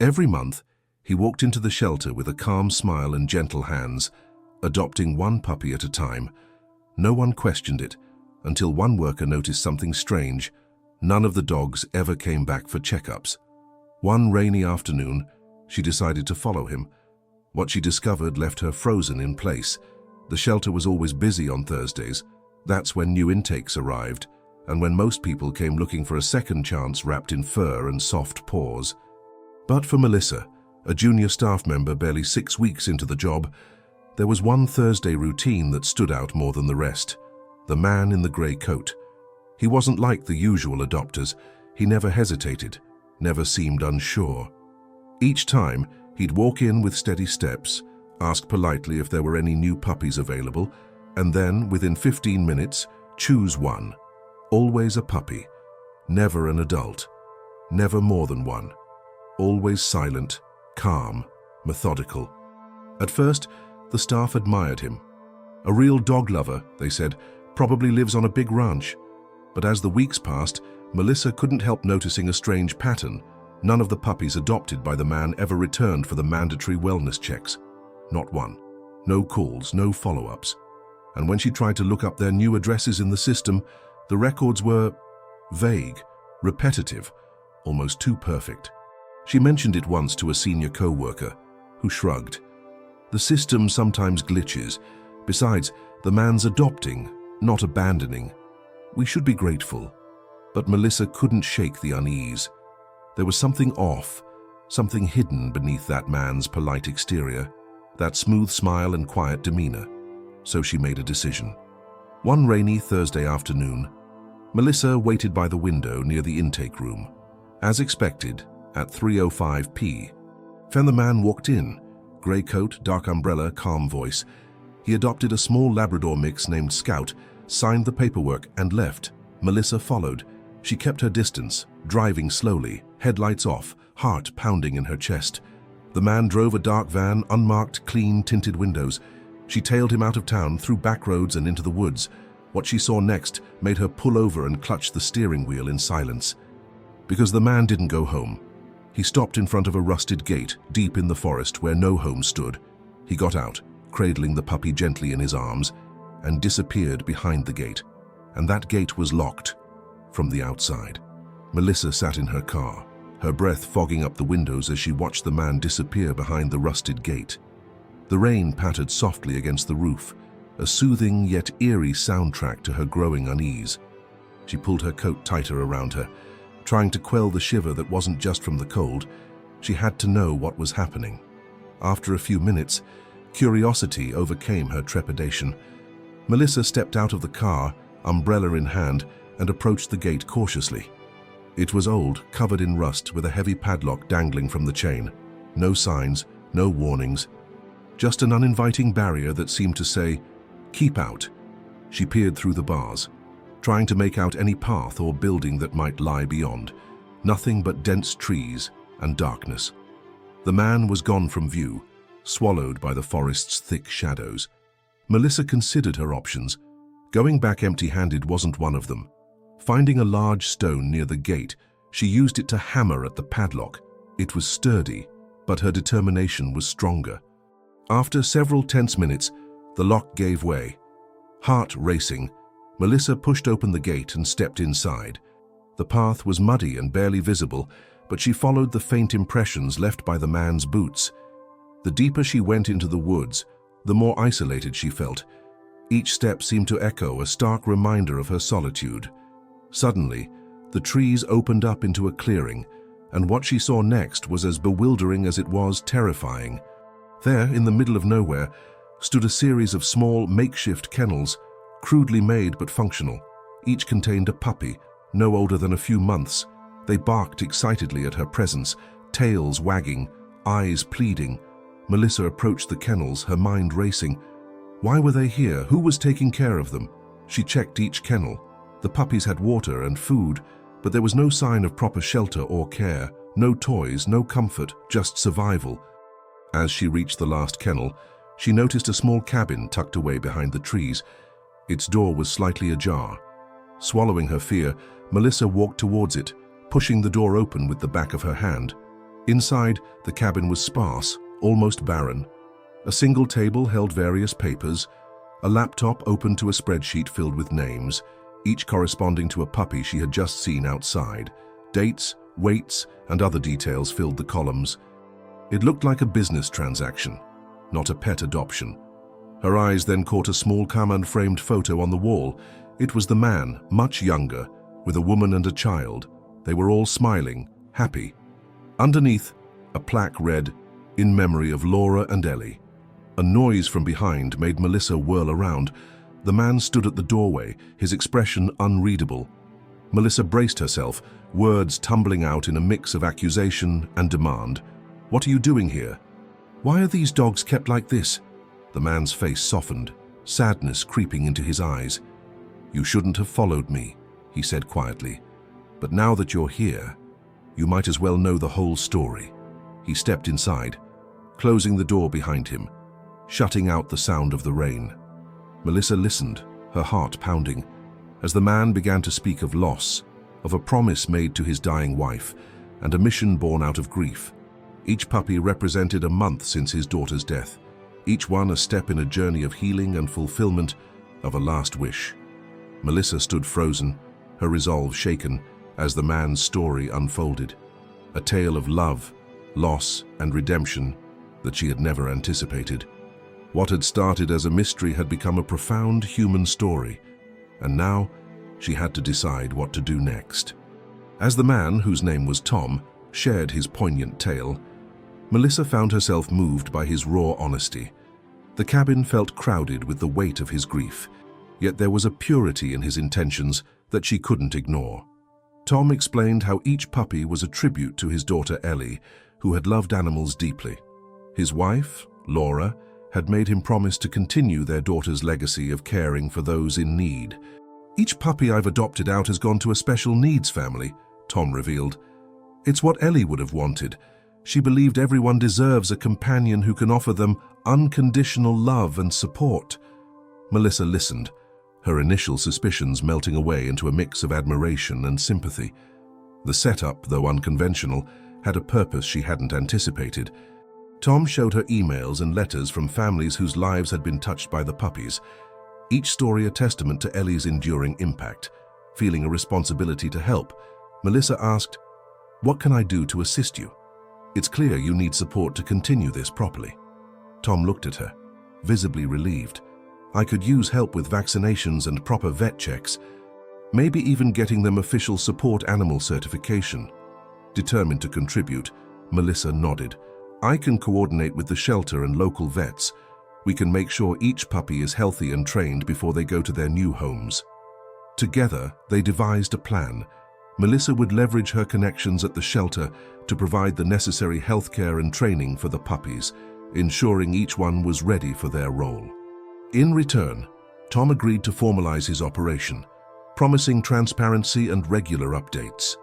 Every month, he walked into the shelter with a calm smile and gentle hands, adopting one puppy at a time. No one questioned it, until one worker noticed something strange. None of the dogs ever came back for checkups. One rainy afternoon, she decided to follow him. What she discovered left her frozen in place. The shelter was always busy on Thursdays. That's when new intakes arrived, and when most people came looking for a second chance wrapped in fur and soft paws. But for Melissa, a junior staff member barely 6 weeks into the job, there was one Thursday routine that stood out more than the rest: the man in the grey coat. He wasn't like the usual adopters. He never hesitated, never seemed unsure. Each time, he'd walk in with steady steps, ask politely if there were any new puppies available, and then, within 15 minutes, choose one. Always a puppy, never an adult, never more than one. Always silent, calm, methodical. At first, the staff admired him. A real dog lover, they said, probably lives on a big ranch. But as the weeks passed, Melissa couldn't help noticing a strange pattern. None of the puppies adopted by the man ever returned for the mandatory wellness checks. Not one. No calls, no follow-ups. And when she tried to look up their new addresses in the system, the records were vague, repetitive, almost too perfect. She mentioned it once to a senior co-worker, who shrugged. The system sometimes glitches. Besides, the man's adopting, not abandoning. We should be grateful. But Melissa couldn't shake the unease. There was something off, something hidden beneath that man's polite exterior, that smooth smile and quiet demeanor. So she made a decision. One rainy Thursday afternoon, Melissa waited by the window near the intake room. As expected, at 3:05 p.m., the man walked in, grey coat, dark umbrella, calm voice. He adopted a small Labrador mix named Scout, signed the paperwork, and left. Melissa followed. She kept her distance, driving slowly, headlights off, heart pounding in her chest. The man drove a dark van, unmarked, clean, tinted windows. She tailed him out of town, through back roads and into the woods. What she saw next made her pull over and clutch the steering wheel in silence. Because the man didn't go home. He stopped in front of a rusted gate, deep in the forest where no home stood. He got out, cradling the puppy gently in his arms, and disappeared behind the gate. And that gate was locked from the outside. Melissa sat in her car, her breath fogging up the windows as she watched the man disappear behind the rusted gate. The rain pattered softly against the roof, a soothing yet eerie soundtrack to her growing unease. She pulled her coat tighter around her, trying to quell the shiver that wasn't just from the cold. She had to know what was happening. After a few minutes, curiosity overcame her trepidation. Melissa stepped out of the car, umbrella in hand, and approached the gate cautiously. It was old, covered in rust, with a heavy padlock dangling from the chain. No signs, no warnings. Just an uninviting barrier that seemed to say, "Keep out." She peered through the bars, trying to make out any path or building that might lie beyond. Nothing but dense trees and darkness. The man was gone from view, swallowed by the forest's thick shadows. Melissa considered her options. Going back empty-handed wasn't one of them. Finding a large stone near the gate, she used it to hammer at the padlock. It was sturdy, but her determination was stronger. After several tense minutes, the lock gave way. Heart racing, Melissa pushed open the gate and stepped inside. The path was muddy and barely visible, but she followed the faint impressions left by the man's boots. The deeper she went into the woods, the more isolated she felt. Each step seemed to echo a stark reminder of her solitude. Suddenly, the trees opened up into a clearing, and what she saw next was as bewildering as it was terrifying. There, in the middle of nowhere, stood a series of small, makeshift kennels, crudely made but functional. Each contained a puppy, no older than a few months. They barked excitedly at her presence, tails wagging, eyes pleading. Melissa approached the kennels, her mind racing. Why were they here? Who was taking care of them? She checked each kennel. The puppies had water and food, but there was no sign of proper shelter or care. No toys, no comfort, just survival. As she reached the last kennel, she noticed a small cabin tucked away behind the trees. Its door was slightly ajar. Swallowing her fear, Melissa walked towards it, pushing the door open with the back of her hand. Inside, the cabin was sparse, almost barren. A single table held various papers, a laptop open to a spreadsheet filled with names, each corresponding to a puppy she had just seen outside. Dates, weights, and other details filled the columns. It looked like a business transaction, not a pet adoption. Her eyes then caught a small Kaman-framed photo on the wall. It was the man, much younger, with a woman and a child. They were all smiling, happy. Underneath, a plaque read, "In memory of Laura and Ellie." A noise from behind made Melissa whirl around. The man stood at the doorway, his expression unreadable. Melissa braced herself, words tumbling out in a mix of accusation and demand. "What are you doing here? Why are these dogs kept like this?" The man's face softened, sadness creeping into his eyes. "You shouldn't have followed me," he said quietly. "But now that you're here, you might as well know the whole story." He stepped inside, closing the door behind him, shutting out the sound of the rain. Melissa listened, her heart pounding, as the man began to speak of loss, of a promise made to his dying wife, and a mission born out of grief. Each puppy represented a month since his daughter's death, each one a step in a journey of healing and fulfillment of a last wish. Melissa stood frozen, her resolve shaken, as the man's story unfolded. A tale of love, loss, and redemption that she had never anticipated. What had started as a mystery had become a profound human story, and now she had to decide what to do next. As the man, whose name was Tom, shared his poignant tale, Melissa found herself moved by his raw honesty. The cabin felt crowded with the weight of his grief, yet there was a purity in his intentions that she couldn't ignore. Tom explained how each puppy was a tribute to his daughter Ellie, who had loved animals deeply. His wife, Laura, had made him promise to continue their daughter's legacy of caring for those in need. "Each puppy I've adopted out has gone to a special needs family," Tom revealed. "It's what Ellie would have wanted. She believed everyone deserves a companion who can offer them unconditional love and support." Melissa listened, her initial suspicions melting away into a mix of admiration and sympathy. The setup, though unconventional, had a purpose she hadn't anticipated. Tom showed her emails and letters from families whose lives had been touched by the puppies, each story a testament to Ellie's enduring impact. Feeling a responsibility to help, Melissa asked, "What can I do to assist you? It's clear you need support to continue this properly." Tom looked at her, visibly relieved. "I could use help with vaccinations and proper vet checks, maybe even getting them official support animal certification." Determined to contribute, Melissa nodded. "I can coordinate with the shelter and local vets. We can make sure each puppy is healthy and trained before they go to their new homes." Together, they devised a plan. Melissa would leverage her connections at the shelter to provide the necessary healthcare and training for the puppies, ensuring each one was ready for their role. In return, Tom agreed to formalize his operation, promising transparency and regular updates.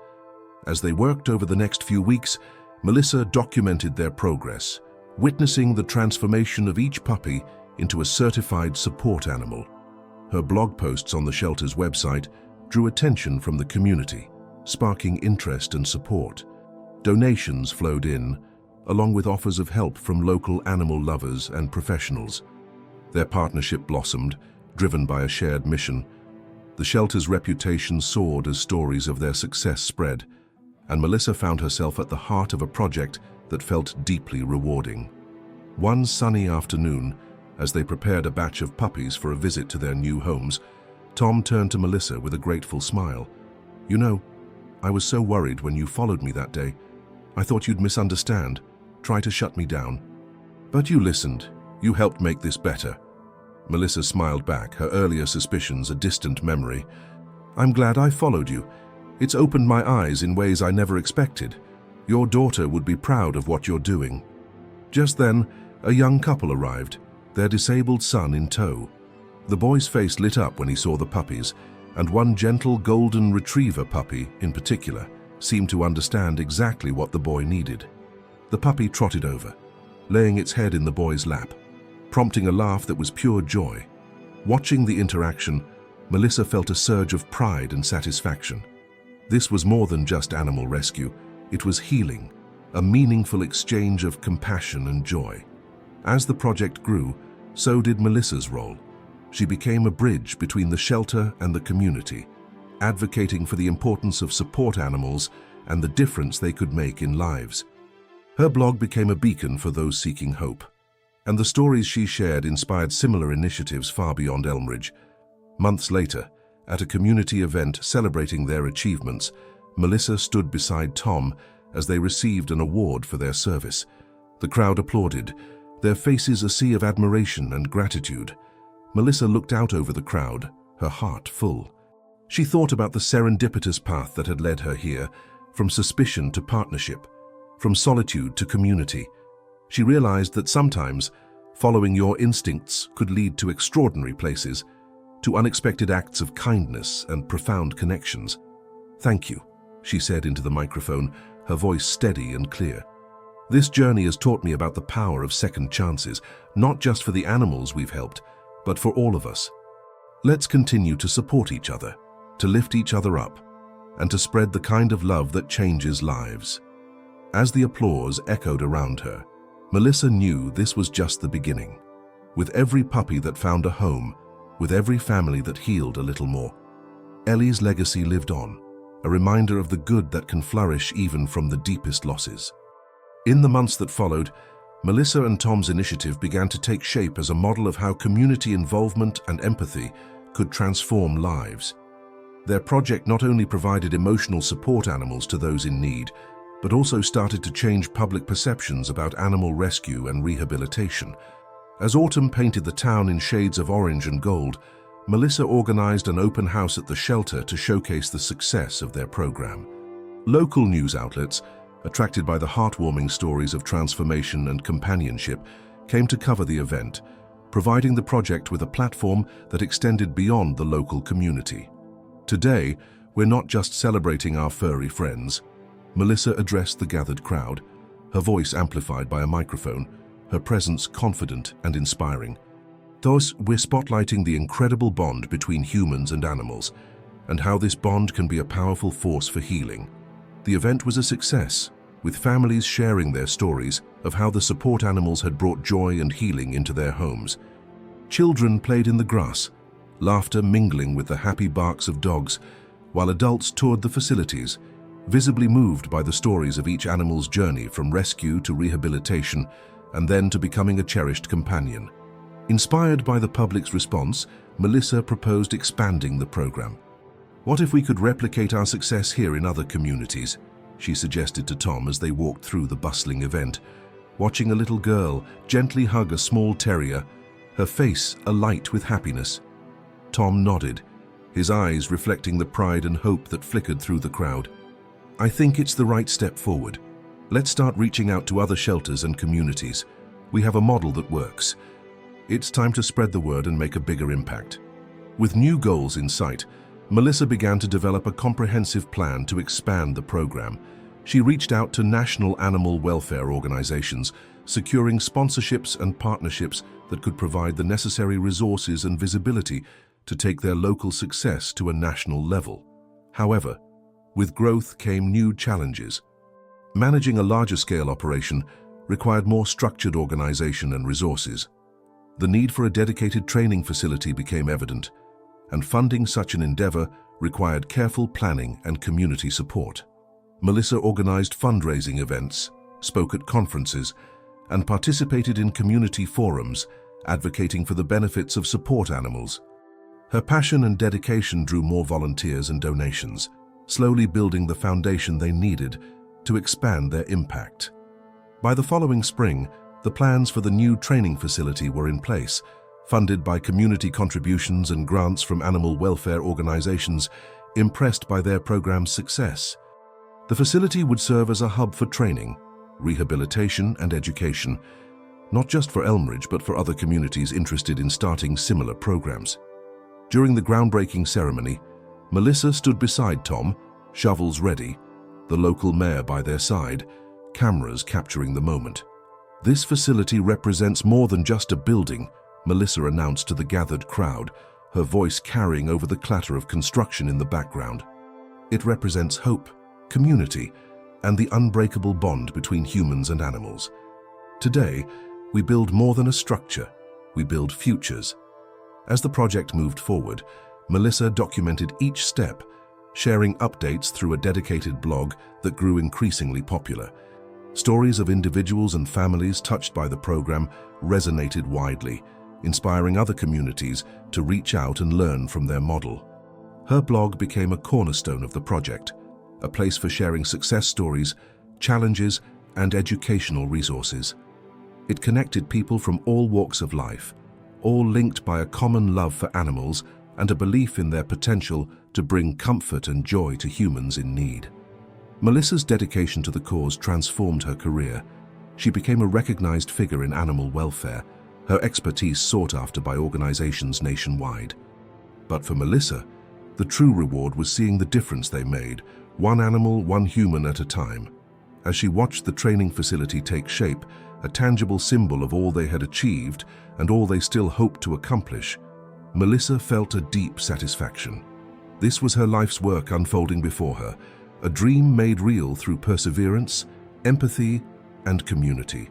As they worked over the next few weeks, Melissa documented their progress, witnessing the transformation of each puppy into a certified support animal. Her blog posts on the shelter's website drew attention from the community, sparking interest and support. Donations flowed in, along with offers of help from local animal lovers and professionals. Their partnership blossomed, driven by a shared mission. The shelter's reputation soared as stories of their success spread, and Melissa found herself at the heart of a project that felt deeply rewarding. One sunny afternoon, as they prepared a batch of puppies for a visit to their new homes, Tom turned to Melissa with a grateful smile. "You know, I was so worried when you followed me that day. I thought you'd misunderstand, try to shut me down. But you listened. You helped make this better." Melissa smiled back, her earlier suspicions a distant memory. "I'm glad I followed you. It's opened my eyes in ways I never expected. Your daughter would be proud of what you're doing." Just then, a young couple arrived, their disabled son in tow. The boy's face lit up when he saw the puppies, and one gentle golden retriever puppy, in particular, seemed to understand exactly what the boy needed. The puppy trotted over, laying its head in the boy's lap, prompting a laugh that was pure joy. Watching the interaction, Melissa felt a surge of pride and satisfaction. This was more than just animal rescue. It was healing, a meaningful exchange of compassion and joy. As the project grew, so did Melissa's role. She became a bridge between the shelter and the community, advocating for the importance of support animals and the difference they could make in lives. Her blog became a beacon for those seeking hope, and the stories she shared inspired similar initiatives far beyond Elmridge. Months later, at a community event celebrating their achievements, Melissa stood beside Tom as they received an award for their service. The crowd applauded, their faces a sea of admiration and gratitude. Melissa looked out over the crowd, her heart full. She thought about the serendipitous path that had led her here, from suspicion to partnership, from solitude to community. She realized that sometimes following your instincts could lead to extraordinary places, to unexpected acts of kindness and profound connections. "Thank you," she said into the microphone, her voice steady and clear. "This journey has taught me about the power of second chances, not just for the animals we've helped, but for all of us. Let's continue to support each other, to lift each other up, and to spread the kind of love that changes lives." As the applause echoed around her, Melissa knew this was just the beginning. With every puppy that found a home, with every family that healed a little more, Ellie's legacy lived on, a reminder of the good that can flourish even from the deepest losses. In the months that followed, Melissa and Tom's initiative began to take shape as a model of how community involvement and empathy could transform lives. Their project not only provided emotional support animals to those in need, but also started to change public perceptions about animal rescue and rehabilitation. As autumn painted the town in shades of orange and gold, Melissa organized an open house at the shelter to showcase the success of their program. Local news outlets, attracted by the heartwarming stories of transformation and companionship, came to cover the event, providing the project with a platform that extended beyond the local community. Today, we're not just celebrating our furry friends. Melissa addressed the gathered crowd, her voice amplified by a microphone, her presence confident and inspiring. Thus, we're spotlighting the incredible bond between humans and animals, and how this bond can be a powerful force for healing. The event was a success, with families sharing their stories of how the support animals had brought joy and healing into their homes. Children played in the grass, laughter mingling with the happy barks of dogs, while adults toured the facilities, visibly moved by the stories of each animal's journey from rescue to rehabilitation and then to becoming a cherished companion. Inspired by the public's response, Melissa proposed expanding the program. "What if we could replicate our success here in other communities?" she suggested to Tom as they walked through the bustling event, watching a little girl gently hug a small terrier, her face alight with happiness. Tom nodded, his eyes reflecting the pride and hope that flickered through the crowd. "I think it's the right step forward. Let's start reaching out to other shelters and communities. We have a model that works. It's time to spread the word and make a bigger impact." With new goals in sight, Melissa began to develop a comprehensive plan to expand the program. She reached out to national animal welfare organizations, securing sponsorships and partnerships that could provide the necessary resources and visibility to take their local success to a national level. However, with growth came new challenges. Managing a larger-scale operation required more structured organization and resources. The need for a dedicated training facility became evident, and funding such an endeavor required careful planning and community support. Melissa organized fundraising events, spoke at conferences, and participated in community forums, advocating for the benefits of support animals. Her passion and dedication drew more volunteers and donations, slowly building the foundation they needed to expand their impact. By the following spring, the plans for the new training facility were in place, funded by community contributions and grants from animal welfare organizations impressed by their program's success. The facility would serve as a hub for training, rehabilitation, and education, not just for Elmridge but for other communities interested in starting similar programs. During the groundbreaking ceremony, Melissa stood beside Tom, shovels ready, the local mayor by their side, cameras capturing the moment. "This facility represents more than just a building," Melissa announced to the gathered crowd, her voice carrying over the clatter of construction in the background. "It represents hope, community, and the unbreakable bond between humans and animals. Today, we build more than a structure, we build futures. As the project moved forward, Melissa documented each step, sharing updates through a dedicated blog that grew increasingly popular. Stories of individuals and families touched by the program resonated widely, inspiring other communities to reach out and learn from their model. Her blog became a cornerstone of the project, a place for sharing success stories, challenges, and educational resources. It connected people from all walks of life, all linked by a common love for animals and a belief in their potential to bring comfort and joy to humans in need. Melissa's dedication to the cause transformed her career. She became a recognized figure in animal welfare, her expertise sought after by organizations nationwide. But for Melissa, the true reward was seeing the difference they made, one animal, one human at a time. As she watched the training facility take shape, a tangible symbol of all they had achieved and all they still hoped to accomplish, Melissa felt a deep satisfaction. This was her life's work unfolding before her, a dream made real through perseverance, empathy, and community.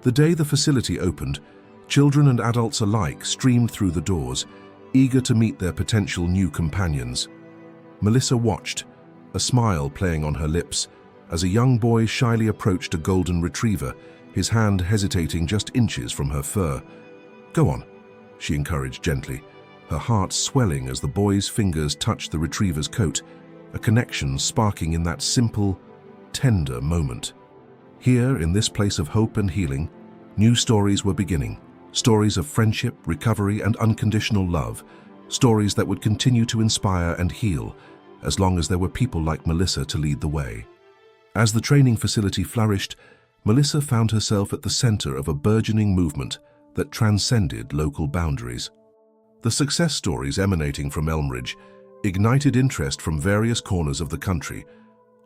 The day the facility opened, children and adults alike streamed through the doors, eager to meet their potential new companions. Melissa watched, a smile playing on her lips, as a young boy shyly approached a golden retriever, his hand hesitating just inches from her fur. "Go on," she encouraged gently, her heart swelling as the boy's fingers touched the retriever's coat, a connection sparking in that simple, tender moment. Here, in this place of hope and healing, new stories were beginning. Stories of friendship, recovery, and unconditional love. Stories that would continue to inspire and heal, as long as there were people like Melissa to lead the way. As the training facility flourished, Melissa found herself at the center of a burgeoning movement that transcended local boundaries. The success stories emanating from Elmridge ignited interest from various corners of the country,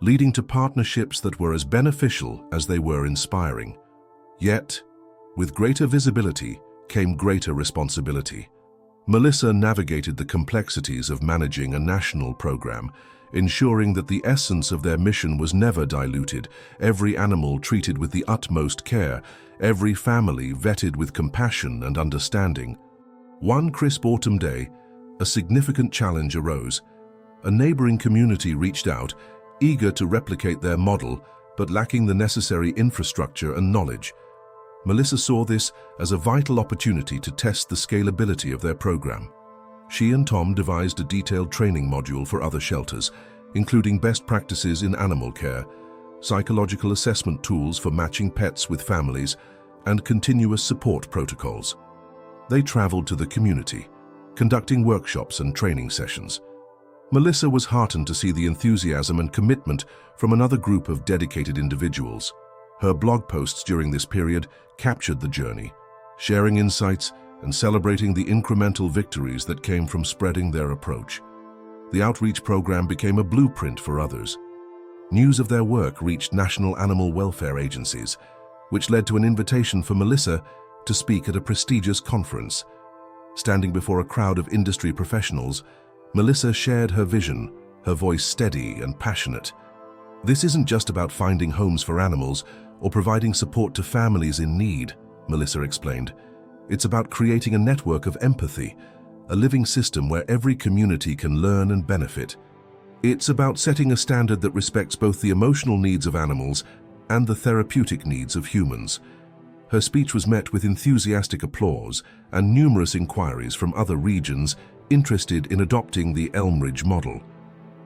leading to partnerships that were as beneficial as they were inspiring. Yet, with greater visibility came greater responsibility. Melissa navigated the complexities of managing a national program, ensuring that the essence of their mission was never diluted, every animal treated with the utmost care, every family vetted with compassion and understanding. One crisp autumn day, a significant challenge arose. A neighboring community reached out, eager to replicate their model, but lacking the necessary infrastructure and knowledge. Melissa saw this as a vital opportunity to test the scalability of their program. She and Tom devised a detailed training module for other shelters, including best practices in animal care, psychological assessment tools for matching pets with families, and continuous support protocols. They traveled to the community, conducting workshops and training sessions. Melissa was heartened to see the enthusiasm and commitment from another group of dedicated individuals. Her blog posts during this period captured the journey, sharing insights and celebrating the incremental victories that came from spreading their approach. The outreach program became a blueprint for others. News of their work reached national animal welfare agencies, which led to an invitation for Melissa to speak at a prestigious conference. Standing before a crowd of industry professionals, Melissa shared her vision, her voice steady and passionate. "This isn't just about finding homes for animals or providing support to families in need," Melissa explained. "It's about creating a network of empathy, a living system where every community can learn and benefit. It's about setting a standard that respects both the emotional needs of animals and the therapeutic needs of humans." Her speech was met with enthusiastic applause and numerous inquiries from other regions interested in adopting the Elmridge model.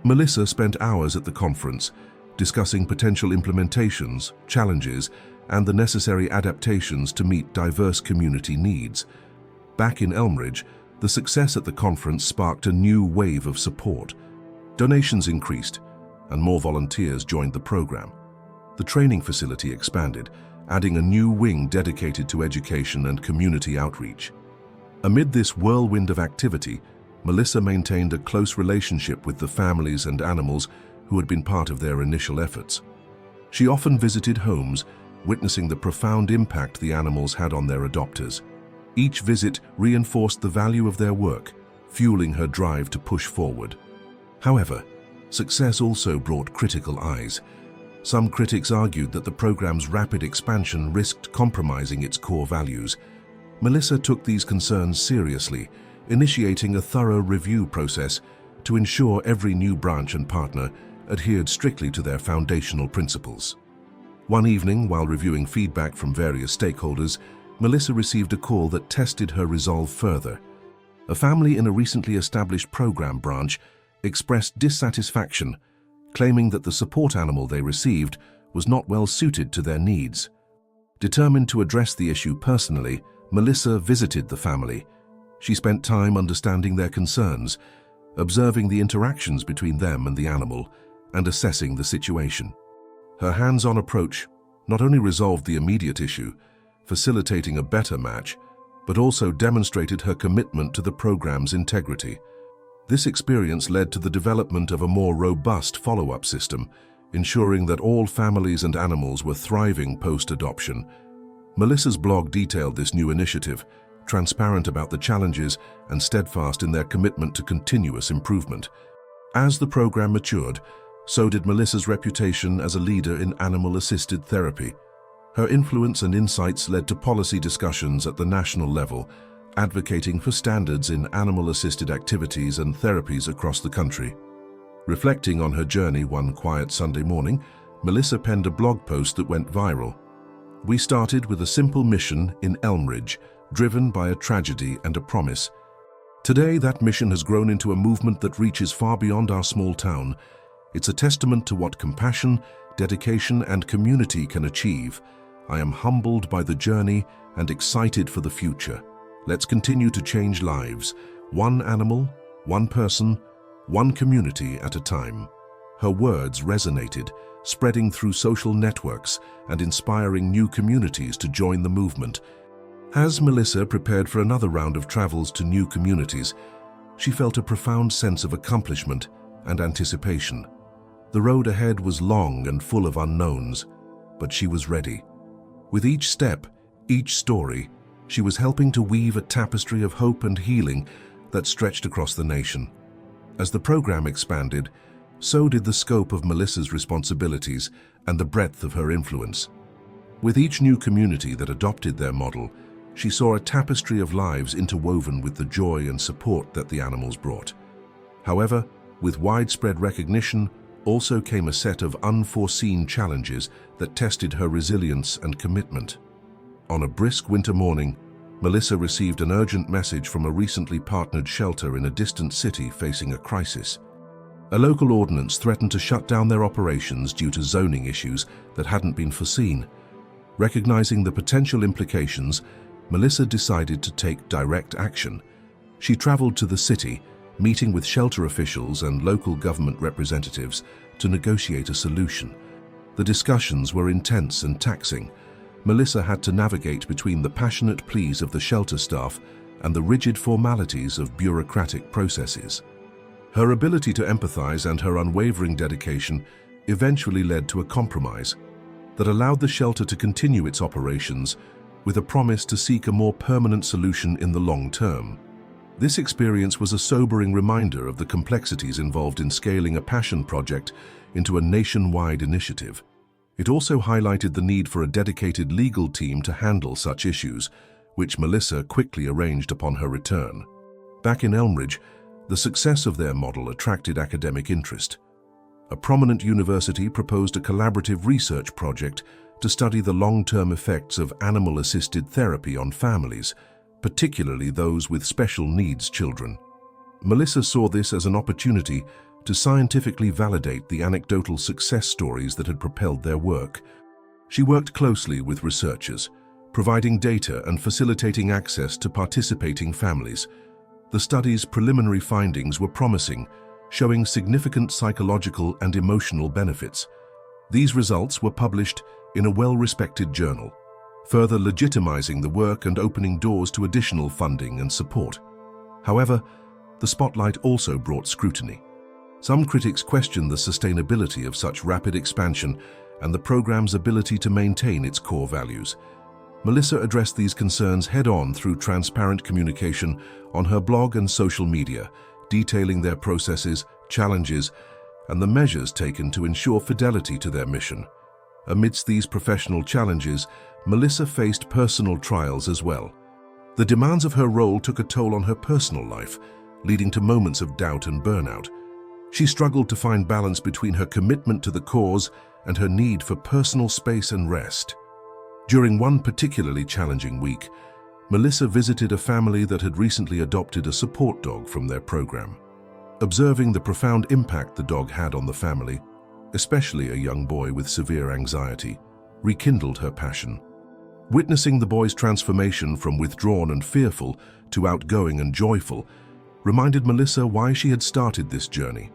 Melissa spent hours at the conference, discussing potential implementations, challenges, and the necessary adaptations to meet diverse community needs. Back in Elmridge, the success at the conference sparked a new wave of support. Donations increased, and more volunteers joined the program. The training facility expanded, adding a new wing dedicated to education and community outreach. Amid this whirlwind of activity, Melissa maintained a close relationship with the families and animals who had been part of their initial efforts. She often visited homes, witnessing the profound impact the animals had on their adopters. Each visit reinforced the value of their work, fueling her drive to push forward. However, success also brought critical eyes. Some critics argued that the program's rapid expansion risked compromising its core values. Melissa took these concerns seriously, initiating a thorough review process to ensure every new branch and partner adhered strictly to their foundational principles. One evening, while reviewing feedback from various stakeholders, Melissa received a call that tested her resolve further. A family in a recently established program branch expressed dissatisfaction, claiming that the support animal they received was not well suited to their needs. Determined to address the issue personally, Melissa visited the family. She spent time understanding their concerns, observing the interactions between them and the animal, and assessing the situation. Her hands-on approach not only resolved the immediate issue, facilitating a better match, but also demonstrated her commitment to the program's integrity. This experience led to the development of a more robust follow-up system, ensuring that all families and animals were thriving post-adoption. Melissa's blog detailed this new initiative, transparent about the challenges and steadfast in their commitment to continuous improvement. As the program matured, so did Melissa's reputation as a leader in animal-assisted therapy. Her influence and insights led to policy discussions at the national level, advocating for standards in animal-assisted activities and therapies across the country. Reflecting on her journey one quiet Sunday morning, Melissa penned a blog post that went viral. "We started with a simple mission in Elmridge, driven by a tragedy and a promise. Today, that mission has grown into a movement that reaches far beyond our small town. It's a testament to what compassion, dedication, and community can achieve. I am humbled by the journey and excited for the future. Let's continue to change lives, one animal, one person, one community at a time." Her words resonated, spreading through social networks and inspiring new communities to join the movement. As Melissa prepared for another round of travels to new communities, she felt a profound sense of accomplishment and anticipation. The road ahead was long and full of unknowns, but she was ready. With each step, each story, she was helping to weave a tapestry of hope and healing that stretched across the nation. As the program expanded, so did the scope of Melissa's responsibilities and the breadth of her influence. With each new community that adopted their model, she saw a tapestry of lives interwoven with the joy and support that the animals brought. However, with widespread recognition also came a set of unforeseen challenges that tested her resilience and commitment. On a brisk winter morning, Melissa received an urgent message from a recently partnered shelter in a distant city facing a crisis. A local ordinance threatened to shut down their operations due to zoning issues that hadn't been foreseen. Recognizing the potential implications, Melissa decided to take direct action. She traveled to the city, meeting with shelter officials and local government representatives to negotiate a solution. The discussions were intense and taxing. Melissa had to navigate between the passionate pleas of the shelter staff and the rigid formalities of bureaucratic processes. Her ability to empathize and her unwavering dedication eventually led to a compromise that allowed the shelter to continue its operations with a promise to seek a more permanent solution in the long term. This experience was a sobering reminder of the complexities involved in scaling a passion project into a nationwide initiative. It also highlighted the need for a dedicated legal team to handle such issues, which Melissa quickly arranged upon her return. Back in Elmridge, the success of their model attracted academic interest. A prominent university proposed a collaborative research project to study the long-term effects of animal-assisted therapy on families, particularly those with special needs children. Melissa saw this as an opportunity to scientifically validate the anecdotal success stories that had propelled their work. She worked closely with researchers, providing data and facilitating access to participating families. The study's preliminary findings were promising, showing significant psychological and emotional benefits. These results were published in a well-respected journal, further legitimizing the work and opening doors to additional funding and support. However, the spotlight also brought scrutiny. Some critics questioned the sustainability of such rapid expansion and the program's ability to maintain its core values. Melissa addressed these concerns head-on through transparent communication on her blog and social media, detailing their processes, challenges, and the measures taken to ensure fidelity to their mission. Amidst these professional challenges, Melissa faced personal trials as well. The demands of her role took a toll on her personal life, leading to moments of doubt and burnout. She struggled to find balance between her commitment to the cause and her need for personal space and rest. During one particularly challenging week, Melissa visited a family that had recently adopted a support dog from their program. Observing the profound impact the dog had on the family, especially a young boy with severe anxiety, rekindled her passion. Witnessing the boy's transformation from withdrawn and fearful to outgoing and joyful reminded Melissa why she had started this journey.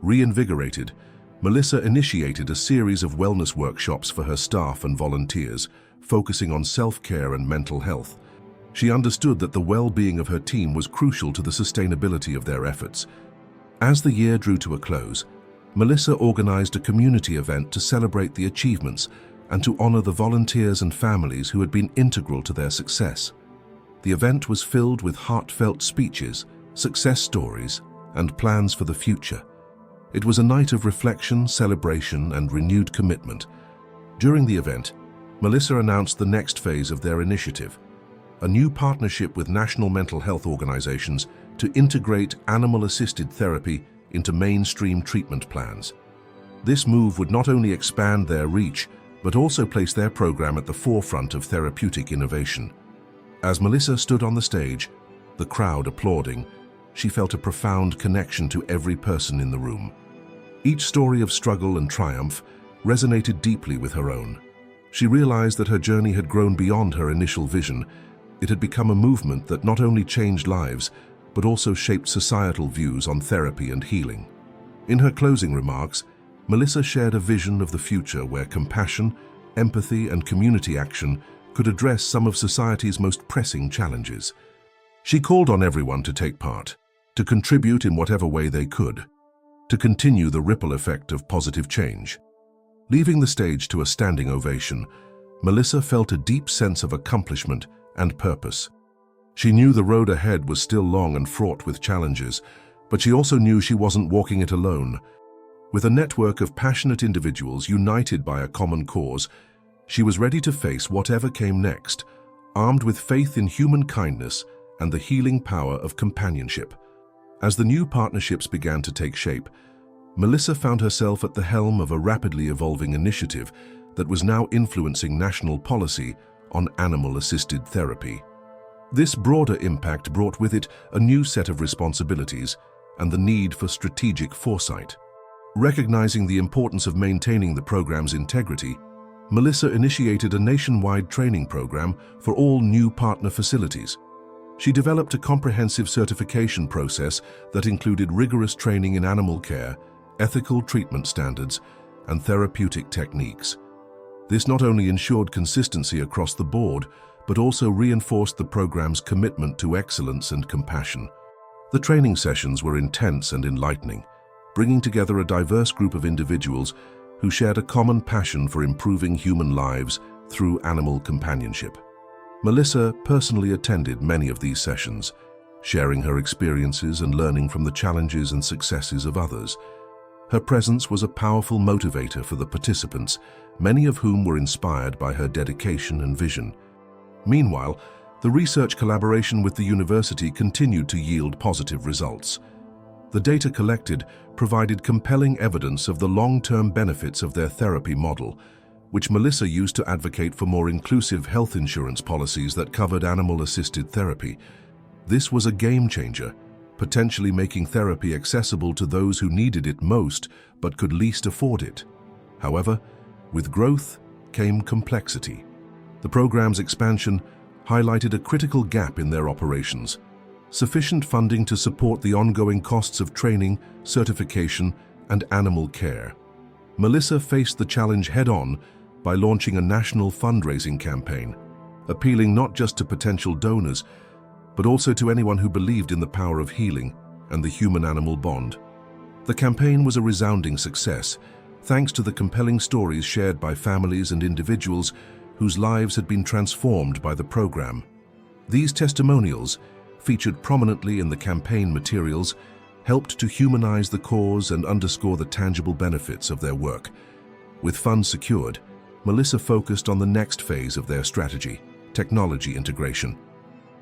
Reinvigorated, Melissa initiated a series of wellness workshops for her staff and volunteers, focusing on self-care and mental health. She understood that the well-being of her team was crucial to the sustainability of their efforts. As the year drew to a close, Melissa organized a community event to celebrate the achievements and to honor the volunteers and families who had been integral to their success. The event was filled with heartfelt speeches, success stories, and plans for the future. It was a night of reflection, celebration, and renewed commitment. During the event, Melissa announced the next phase of their initiative, a new partnership with national mental health organizations to integrate animal-assisted therapy into mainstream treatment plans. This move would not only expand their reach, but also place their program at the forefront of therapeutic innovation. As Melissa stood on the stage, the crowd applauding, she felt a profound connection to every person in the room. Each story of struggle and triumph resonated deeply with her own. She realized that her journey had grown beyond her initial vision. It had become a movement that not only changed lives, but also shaped societal views on therapy and healing. In her closing remarks, Melissa shared a vision of the future where compassion, empathy, and community action could address some of society's most pressing challenges. She called on everyone to take part, to contribute in whatever way they could, to continue the ripple effect of positive change. Leaving the stage to a standing ovation, Melissa felt a deep sense of accomplishment and purpose. She knew the road ahead was still long and fraught with challenges, but she also knew she wasn't walking it alone. With a network of passionate individuals united by a common cause, she was ready to face whatever came next, armed with faith in human kindness and the healing power of companionship. As the new partnerships began to take shape, Melissa found herself at the helm of a rapidly evolving initiative that was now influencing national policy on animal-assisted therapy. This broader impact brought with it a new set of responsibilities and the need for strategic foresight. Recognizing the importance of maintaining the program's integrity, Melissa initiated a nationwide training program for all new partner facilities. She developed a comprehensive certification process that included rigorous training in animal care, ethical treatment standards, and therapeutic techniques. This not only ensured consistency across the board, but also reinforced the program's commitment to excellence and compassion. The training sessions were intense and enlightening, bringing together a diverse group of individuals who shared a common passion for improving human lives through animal companionship. Melissa personally attended many of these sessions, sharing her experiences and learning from the challenges and successes of others. Her presence was a powerful motivator for the participants, many of whom were inspired by her dedication and vision. Meanwhile, the research collaboration with the university continued to yield positive results. The data collected provided compelling evidence of the long-term benefits of their therapy model, which Melissa used to advocate for more inclusive health insurance policies that covered animal-assisted therapy. This was a game-changer, potentially making therapy accessible to those who needed it most but could least afford it. However, with growth came complexity. The program's expansion highlighted a critical gap in their operations: sufficient funding to support the ongoing costs of training, certification, and animal care. Melissa faced the challenge head-on by launching a national fundraising campaign, appealing not just to potential donors, but also to anyone who believed in the power of healing and the human-animal bond. The campaign was a resounding success, thanks to the compelling stories shared by families and individuals whose lives had been transformed by the program. These testimonials, featured prominently in the campaign materials, helped to humanize the cause and underscore the tangible benefits of their work. With funds secured, Melissa focused on the next phase of their strategy, technology integration.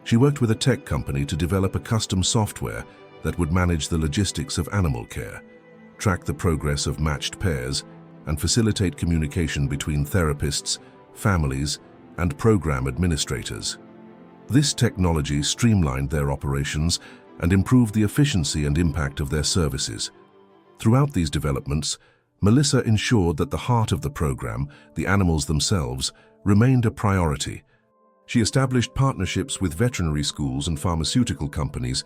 She worked with a tech company to develop a custom software that would manage the logistics of animal care, track the progress of matched pairs, and facilitate communication between therapists, families, and program administrators. This technology streamlined their operations and improved the efficiency and impact of their services. Throughout these developments, Melissa ensured that the heart of the program, the animals themselves, remained a priority. She established partnerships with veterinary schools and pharmaceutical companies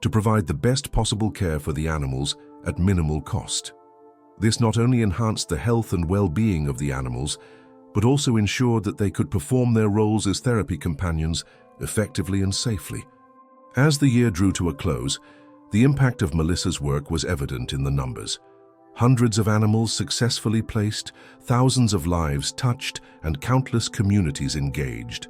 to provide the best possible care for the animals at minimal cost. This not only enhanced the health and well-being of the animals, but also ensured that they could perform their roles as therapy companions effectively and safely. As the year drew to a close, the impact of Melissa's work was evident in the numbers. Hundreds of animals successfully placed, thousands of lives touched, and countless communities engaged.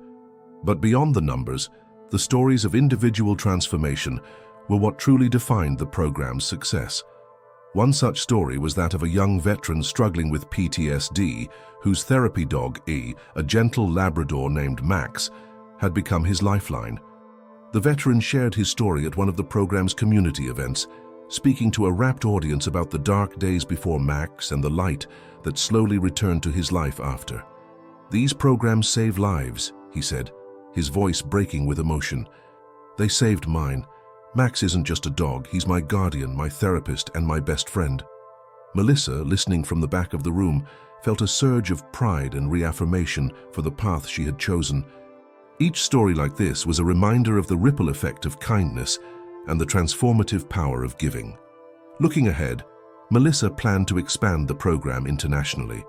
But beyond the numbers, the stories of individual transformation were what truly defined the program's success. One such story was that of a young veteran struggling with PTSD, whose therapy dog, a gentle Labrador named Max, had become his lifeline. The veteran shared his story at one of the program's community events, speaking to a rapt audience about the dark days before Max and the light that slowly returned to his life after. "These programs save lives," he said, his voice breaking with emotion. "They saved mine. Max isn't just a dog, he's my guardian, my therapist, and my best friend." Melissa, listening from the back of the room, felt a surge of pride and reaffirmation for the path she had chosen. Each story like this was a reminder of the ripple effect of kindness and the transformative power of giving. Looking ahead, Melissa planned to expand the program internationally.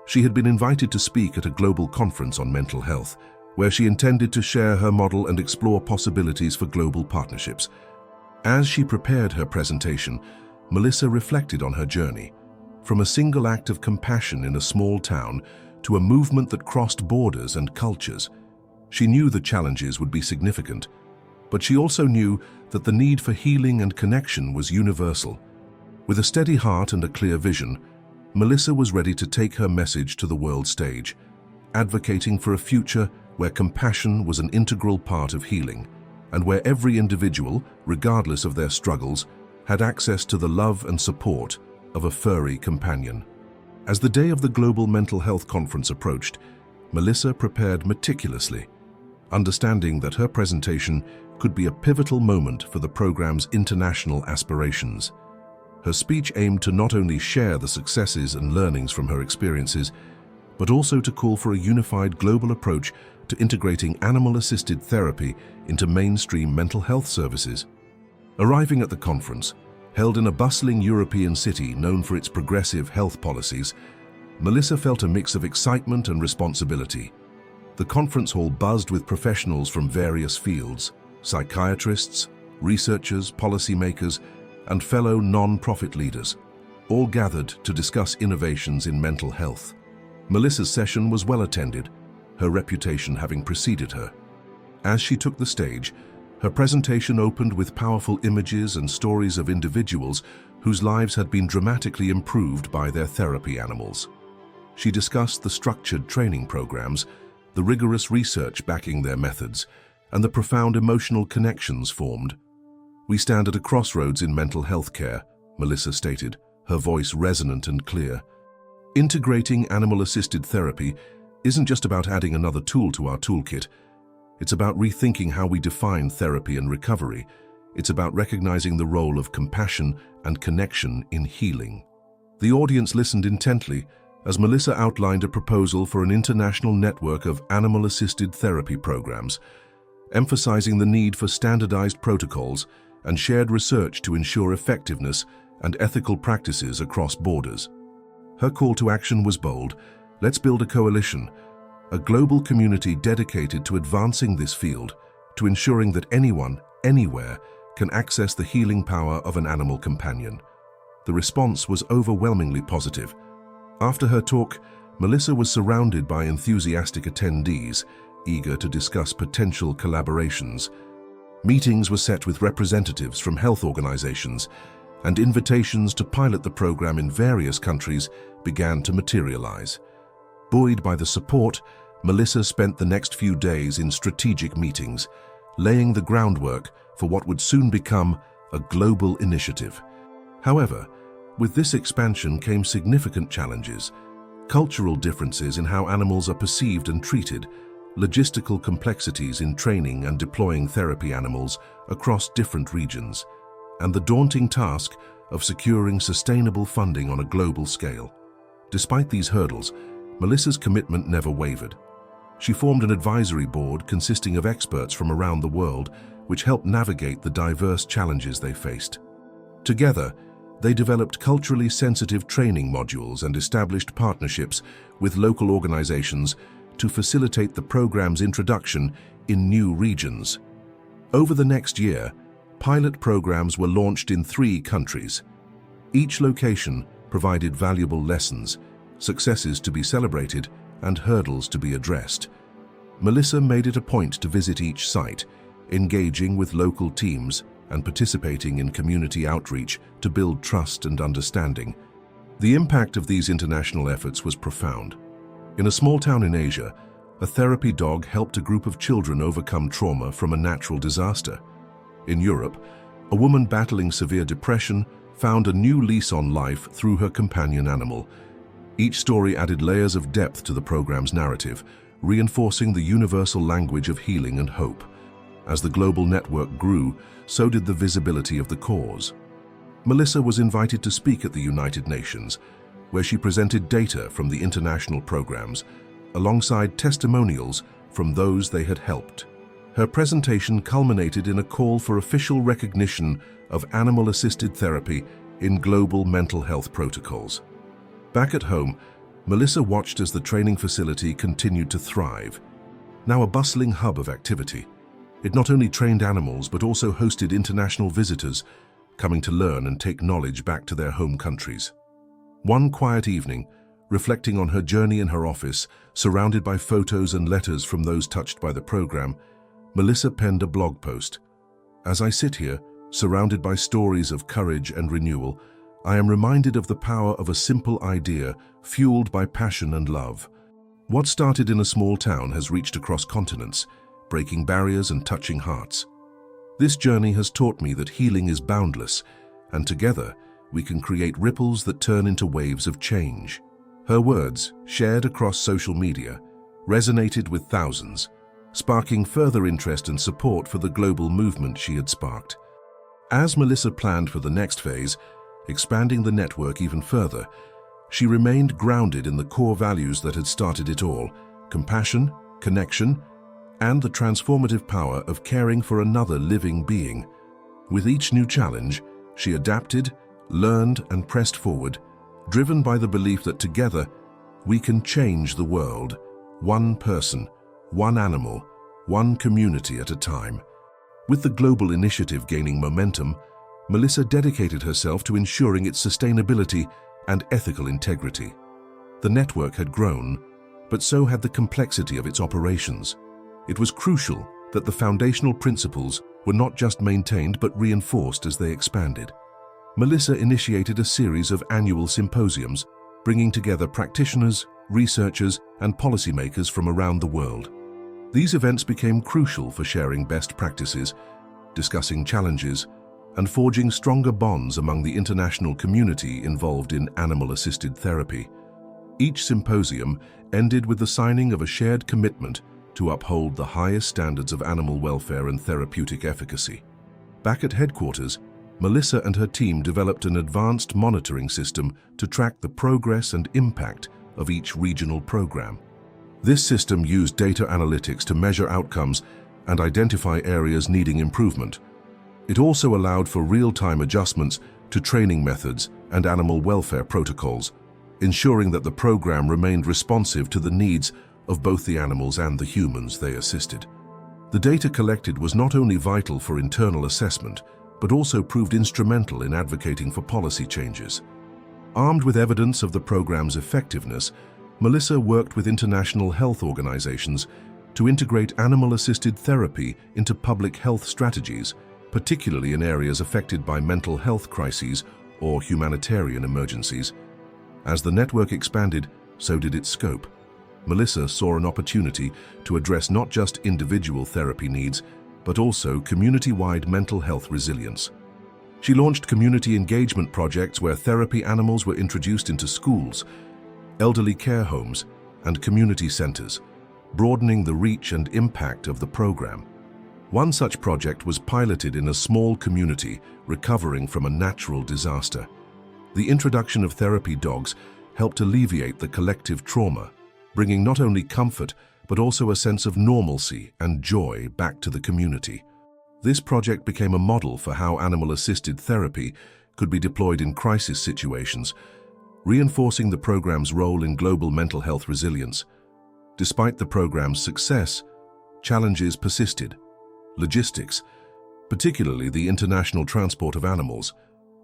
She had been invited to speak at a global conference on mental health, where she intended to share her model and explore possibilities for global partnerships. As she prepared her presentation, Melissa reflected on her journey, from a single act of compassion in a small town to a movement that crossed borders and cultures. She knew the challenges would be significant, but she also knew that the need for healing and connection was universal. With a steady heart and a clear vision, Melissa was ready to take her message to the world stage, advocating for a future where compassion was an integral part of healing, and where every individual, regardless of their struggles, had access to the love and support of a furry companion. As the day of the Global Mental Health Conference approached, Melissa prepared meticulously, understanding that her presentation could be a pivotal moment for the program's international aspirations. Her speech aimed to not only share the successes and learnings from her experiences, but also to call for a unified global approach to integrating animal-assisted therapy into mainstream mental health services. Arriving at the conference, held in a bustling European city known for its progressive health policies, Melissa felt a mix of excitement and responsibility. The conference hall buzzed with professionals from various fields: psychiatrists, researchers, policymakers, and fellow non-profit leaders, all gathered to discuss innovations in mental health. Melissa's session was well attended, her reputation having preceded her. As she took the stage, her presentation opened with powerful images and stories of individuals whose lives had been dramatically improved by their therapy animals. She discussed the structured training programs, the rigorous research backing their methods, and the profound emotional connections formed. "We stand at a crossroads in mental health care," Melissa stated, her voice resonant and clear. "Integrating animal-assisted therapy isn't just about adding another tool to our toolkit. It's about rethinking how we define therapy and recovery. It's about recognizing the role of compassion and connection in healing." The audience listened intently as Melissa outlined a proposal for an international network of animal-assisted therapy programs, emphasizing the need for standardized protocols and shared research to ensure effectiveness and ethical practices across borders. Her call to action was bold: let's build a coalition, a global community dedicated to advancing this field, to ensuring that anyone, anywhere, can access the healing power of an animal companion. The response was overwhelmingly positive. After her talk, Melissa was surrounded by enthusiastic attendees, eager to discuss potential collaborations. Meetings were set with representatives from health organizations, and invitations to pilot the program in various countries began to materialize. Buoyed by the support, Melissa spent the next few days in strategic meetings, laying the groundwork for what would soon become a global initiative. However, with this expansion came significant challenges: cultural differences in how animals are perceived and treated, logistical complexities in training and deploying therapy animals across different regions, and the daunting task of securing sustainable funding on a global scale. Despite these hurdles, Melissa's commitment never wavered. She formed an advisory board consisting of experts from around the world, which helped navigate the diverse challenges they faced. Together, they developed culturally sensitive training modules and established partnerships with local organizations to facilitate the program's introduction in new regions. Over the next year, pilot programs were launched in 3 countries. Each location provided valuable lessons, successes to be celebrated, and hurdles to be addressed. Melissa made it a point to visit each site, engaging with local teams and participating in community outreach to build trust and understanding. The impact of these international efforts was profound. In a small town in Asia, a therapy dog helped a group of children overcome trauma from a natural disaster. In Europe, a woman battling severe depression found a new lease on life through her companion animal. Each story added layers of depth to the program's narrative, reinforcing the universal language of healing and hope. As the global network grew, so did the visibility of the cause. Melissa was invited to speak at the United Nations, where she presented data from the international programs, alongside testimonials from those they had helped. Her presentation culminated in a call for official recognition of animal-assisted therapy in global mental health protocols. Back at home, Melissa watched as the training facility continued to thrive. Now a bustling hub of activity, it not only trained animals but also hosted international visitors coming to learn and take knowledge back to their home countries. One quiet evening, reflecting on her journey in her office, surrounded by photos and letters from those touched by the program, Melissa penned a blog post. "As I sit here, surrounded by stories of courage and renewal, I am reminded of the power of a simple idea fueled by passion and love. What started in a small town has reached across continents, breaking barriers and touching hearts. This journey has taught me that healing is boundless, and together we can create ripples that turn into waves of change." Her words, shared across social media, resonated with thousands, sparking further interest and support for the global movement she had sparked. As Melissa planned for the next phase, expanding the network even further, she remained grounded in the core values that had started it all: compassion, connection, and the transformative power of caring for another living being. With each new challenge, she adapted, learned, and pressed forward, driven by the belief that together we can change the world, one person, one animal, one community at a time. With the global initiative gaining momentum, Melissa dedicated herself to ensuring its sustainability and ethical integrity. The network had grown, but so had the complexity of its operations. It was crucial that the foundational principles were not just maintained but reinforced as they expanded. Melissa initiated a series of annual symposiums, bringing together practitioners, researchers, and policymakers from around the world. These events became crucial for sharing best practices, discussing challenges, and forging stronger bonds among the international community involved in animal-assisted therapy. Each symposium ended with the signing of a shared commitment to uphold the highest standards of animal welfare and therapeutic efficacy. Back at headquarters, Melissa and her team developed an advanced monitoring system to track the progress and impact of each regional program. This system used data analytics to measure outcomes and identify areas needing improvement. It also allowed for real-time adjustments to training methods and animal welfare protocols, ensuring that the program remained responsive to the needs of both the animals and the humans they assisted. The data collected was not only vital for internal assessment, but also proved instrumental in advocating for policy changes. Armed with evidence of the program's effectiveness, Melissa worked with international health organizations to integrate animal-assisted therapy into public health strategies, particularly in areas affected by mental health crises or humanitarian emergencies. As the network expanded, so did its scope. Melissa saw an opportunity to address not just individual therapy needs, but also community-wide mental health resilience. She launched community engagement projects where therapy animals were introduced into schools, elderly care homes, and community centers, broadening the reach and impact of the program. One such project was piloted in a small community recovering from a natural disaster. The introduction of therapy dogs helped alleviate the collective trauma, bringing not only comfort but also a sense of normalcy and joy back to the community. This project became a model for how animal-assisted therapy could be deployed in crisis situations, reinforcing the program's role in global mental health resilience. Despite the program's success, challenges persisted. Logistics, particularly the international transport of animals,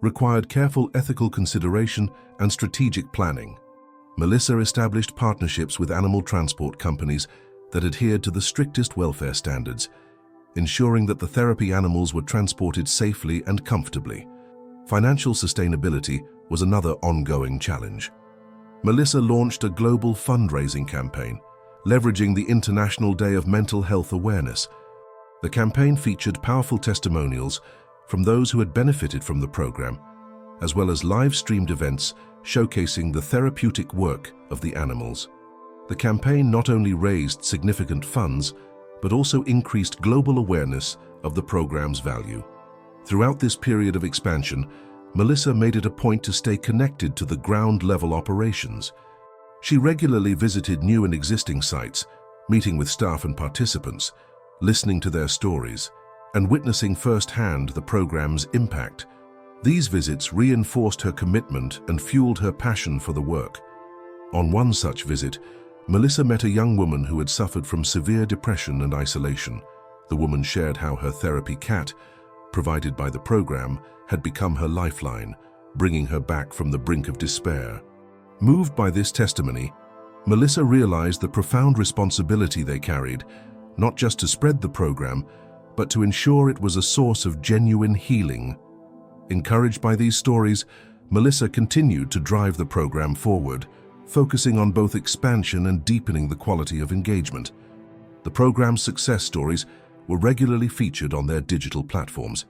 required careful ethical consideration and strategic planning. Melissa established partnerships with animal transport companies that adhered to the strictest welfare standards, ensuring that the therapy animals were transported safely and comfortably. Financial sustainability was another ongoing challenge. Melissa launched a global fundraising campaign, leveraging the International Day of Mental Health Awareness. The campaign featured powerful testimonials from those who had benefited from the program, as well as live-streamed events showcasing the therapeutic work of the animals. The campaign not only raised significant funds, but also increased global awareness of the program's value. Throughout this period of expansion, Melissa made it a point to stay connected to the ground-level operations. She regularly visited new and existing sites, meeting with staff and participants, listening to their stories, and witnessing firsthand the program's impact. These visits reinforced her commitment and fueled her passion for the work. On one such visit, Melissa met a young woman who had suffered from severe depression and isolation. The woman shared how her therapy cat, provided by the program, had become her lifeline, bringing her back from the brink of despair. Moved by this testimony, Melissa realized the profound responsibility they carried, not just to spread the program, but to ensure it was a source of genuine healing. Encouraged by these stories, Melissa continued to drive the program forward, focusing on both expansion and deepening the quality of engagement. The program's success stories were regularly featured on their digital platforms,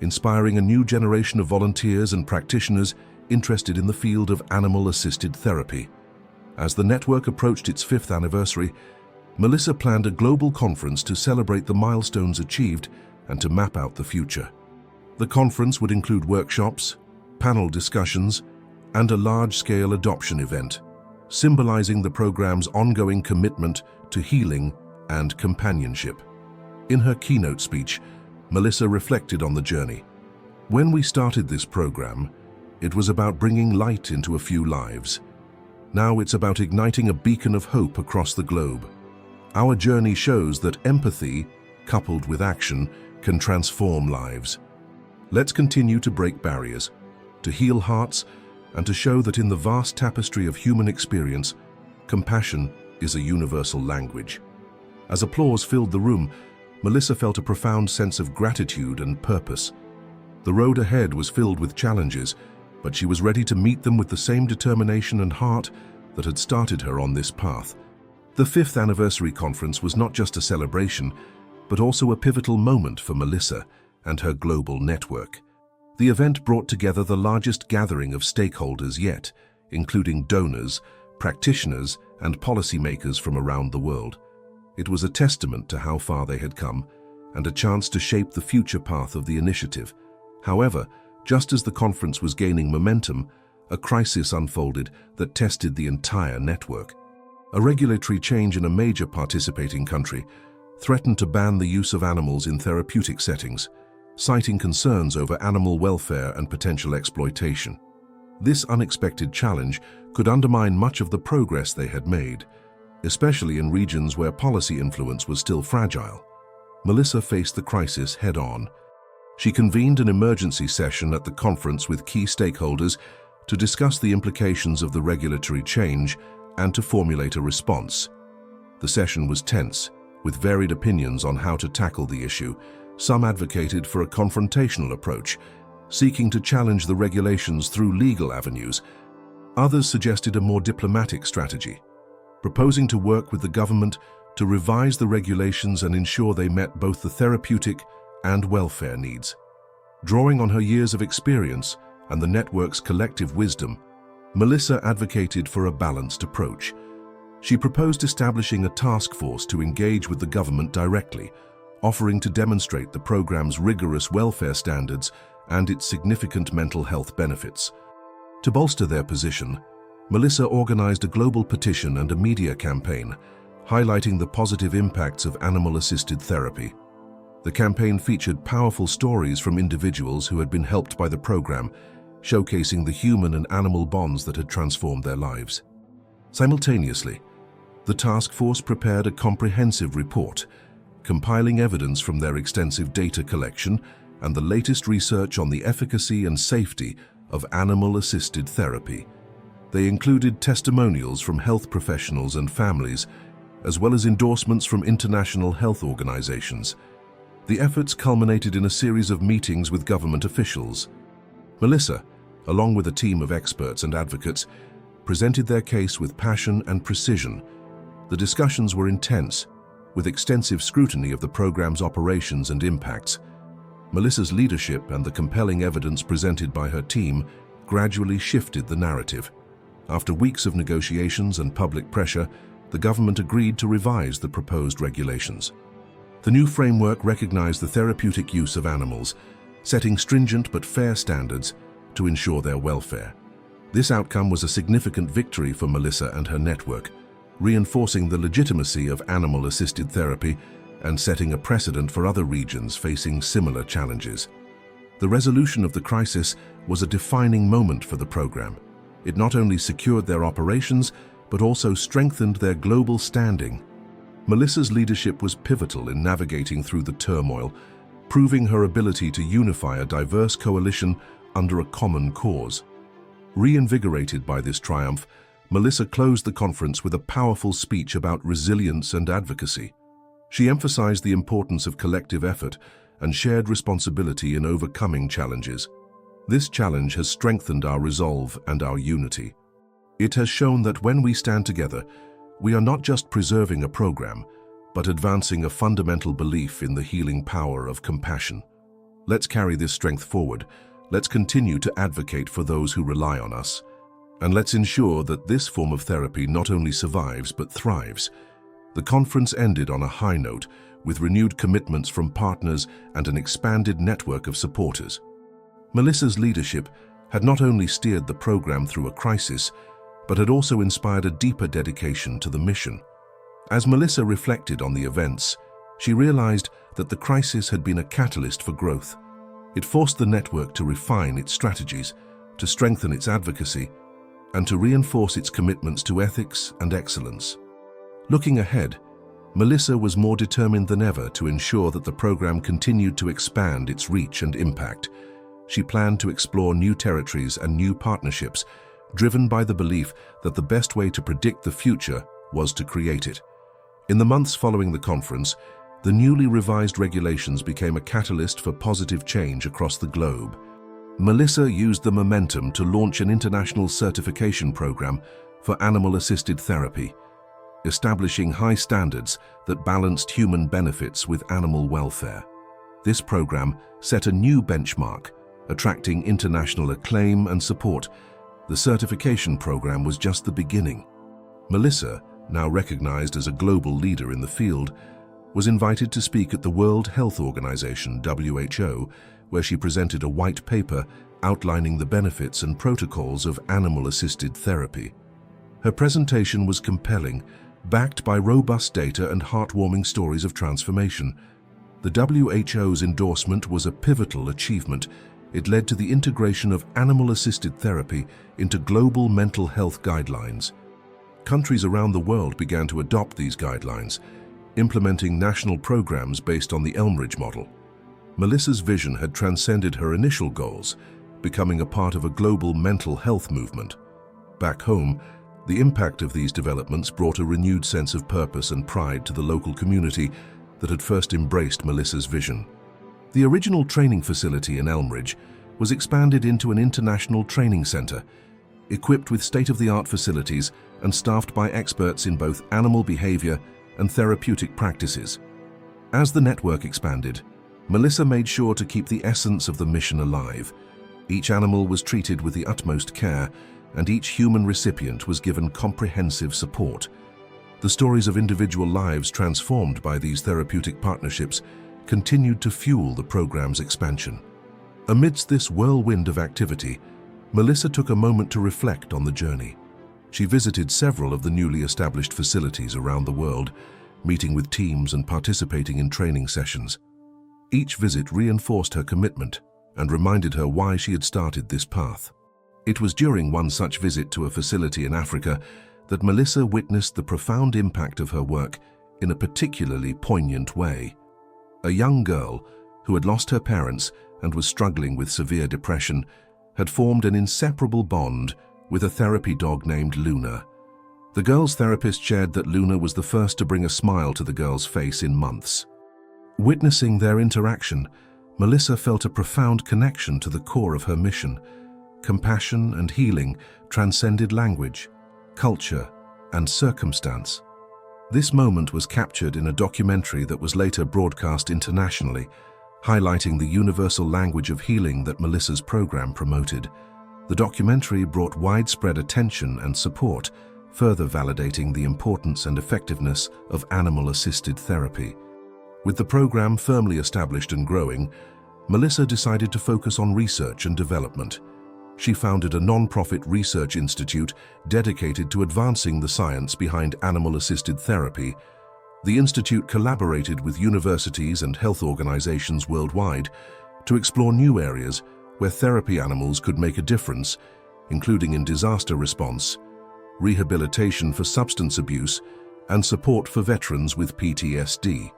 inspiring a new generation of volunteers and practitioners interested in the field of animal-assisted therapy. As the network approached its 5th anniversary, Melissa planned a global conference to celebrate the milestones achieved and to map out the future. The conference would include workshops, panel discussions, and a large-scale adoption event, symbolizing the program's ongoing commitment to healing and companionship. In her keynote speech, Melissa reflected on the journey. When we started this program, it was about bringing light into a few lives. Now it's about igniting a beacon of hope across the globe. Our journey shows that empathy, coupled with action, can transform lives. Let's continue to break barriers, to heal hearts, and to show that in the vast tapestry of human experience, compassion is a universal language. As applause filled the room, Melissa felt a profound sense of gratitude and purpose. The road ahead was filled with challenges, but she was ready to meet them with the same determination and heart that had started her on this path. The 5th anniversary conference was not just a celebration, but also a pivotal moment for Melissa and her global network. The event brought together the largest gathering of stakeholders yet, including donors, practitioners, and policymakers from around the world. It was a testament to how far they had come and a chance to shape the future path of the initiative. However, just as the conference was gaining momentum, a crisis unfolded that tested the entire network. A regulatory change in a major participating country threatened to ban the use of animals in therapeutic settings, citing concerns over animal welfare and potential exploitation. This unexpected challenge could undermine much of the progress they had made, especially in regions where policy influence was still fragile. Melissa faced the crisis head-on. She convened an emergency session at the conference with key stakeholders to discuss the implications of the regulatory change and to formulate a response. The session was tense, with varied opinions on how to tackle the issue, Some advocated for a confrontational approach, seeking to challenge the regulations through legal avenues. Others suggested a more diplomatic strategy, proposing to work with the government to revise the regulations and ensure they met both the therapeutic and welfare needs. Drawing on her years of experience and the network's collective wisdom, Melissa advocated for a balanced approach. She proposed establishing a task force to engage with the government directly, offering to demonstrate the program's rigorous welfare standards and its significant mental health benefits. To bolster their position, Melissa organized a global petition and a media campaign, highlighting the positive impacts of animal-assisted therapy. The campaign featured powerful stories from individuals who had been helped by the program, showcasing the human and animal bonds that had transformed their lives. Simultaneously, the task force prepared a comprehensive report, compiling evidence from their extensive data collection and the latest research on the efficacy and safety of animal-assisted therapy. They included testimonials from health professionals and families, as well as endorsements from international health organizations. The efforts culminated in a series of meetings with government officials. Melissa, along with a team of experts and advocates, presented their case with passion and precision. The discussions were intense, with extensive scrutiny of the program's operations and impacts. Melissa's leadership and the compelling evidence presented by her team gradually shifted the narrative. After weeks of negotiations and public pressure, the government agreed to revise the proposed regulations. The new framework recognized the therapeutic use of animals, setting stringent but fair standards to ensure their welfare. This outcome was a significant victory for Melissa and her network, reinforcing the legitimacy of animal-assisted therapy and setting a precedent for other regions facing similar challenges. The resolution of the crisis was a defining moment for the program. It not only secured their operations, but also strengthened their global standing. Melissa's leadership was pivotal in navigating through the turmoil, proving her ability to unify a diverse coalition under a common cause. Reinvigorated by this triumph, Melissa closed the conference with a powerful speech about resilience and advocacy. She emphasized the importance of collective effort and shared responsibility in overcoming challenges. This challenge has strengthened our resolve and our unity. It has shown that when we stand together, we are not just preserving a program, but advancing a fundamental belief in the healing power of compassion. Let's carry this strength forward. Let's continue to advocate for those who rely on us. And let's ensure that this form of therapy not only survives but thrives. The conference ended on a high note, with renewed commitments from partners and an expanded network of supporters. Melissa's leadership had not only steered the program through a crisis, but had also inspired a deeper dedication to the mission. As Melissa reflected on the events, she realized that the crisis had been a catalyst for growth. It forced the network to refine its strategies, to strengthen its advocacy, and to reinforce its commitments to ethics and excellence. Looking ahead, Melissa was more determined than ever to ensure that the program continued to expand its reach and impact. She planned to explore new territories and new partnerships, driven by the belief that the best way to predict the future was to create it. In the months following the conference, the newly revised regulations became a catalyst for positive change across the globe. Melissa used the momentum to launch an international certification program for animal-assisted therapy, establishing high standards that balanced human benefits with animal welfare. This program set a new benchmark, attracting international acclaim and support. The certification program was just the beginning. Melissa, now recognized as a global leader in the field, was invited to speak at the World Health Organization, WHO, where she presented a white paper outlining the benefits and protocols of animal-assisted therapy. Her presentation was compelling, backed by robust data and heartwarming stories of transformation. The WHO's endorsement was a pivotal achievement. It led to the integration of animal-assisted therapy into global mental health guidelines. Countries around the world began to adopt these guidelines, implementing national programs based on the Elmridge model. Melissa's vision had transcended her initial goals, becoming a part of a global mental health movement. Back home, the impact of these developments brought a renewed sense of purpose and pride to the local community that had first embraced Melissa's vision. The original training facility in Elmridge was expanded into an international training center, equipped with state-of-the-art facilities and staffed by experts in both animal behavior and therapeutic practices. As the network expanded, Melissa made sure to keep the essence of the mission alive. Each animal was treated with the utmost care, and each human recipient was given comprehensive support. The stories of individual lives transformed by these therapeutic partnerships continued to fuel the program's expansion. Amidst this whirlwind of activity, Melissa took a moment to reflect on the journey. She visited several of the newly established facilities around the world, meeting with teams and participating in training sessions. Each visit reinforced her commitment and reminded her why she had started this path. It was during one such visit to a facility in Africa that Melissa witnessed the profound impact of her work in a particularly poignant way. A young girl who had lost her parents and was struggling with severe depression had formed an inseparable bond with a therapy dog named Luna. The girl's therapist shared that Luna was the first to bring a smile to the girl's face in months. Witnessing their interaction, Melissa felt a profound connection to the core of her mission. Compassion and healing transcended language, culture, and circumstance. This moment was captured in a documentary that was later broadcast internationally, highlighting the universal language of healing that Melissa's program promoted. The documentary brought widespread attention and support, further validating the importance and effectiveness of animal-assisted therapy. With the program firmly established and growing, Melissa decided to focus on research and development. She founded a non-profit research institute dedicated to advancing the science behind animal-assisted therapy. The institute collaborated with universities and health organizations worldwide to explore new areas where therapy animals could make a difference, including in disaster response, rehabilitation for substance abuse, and support for veterans with PTSD.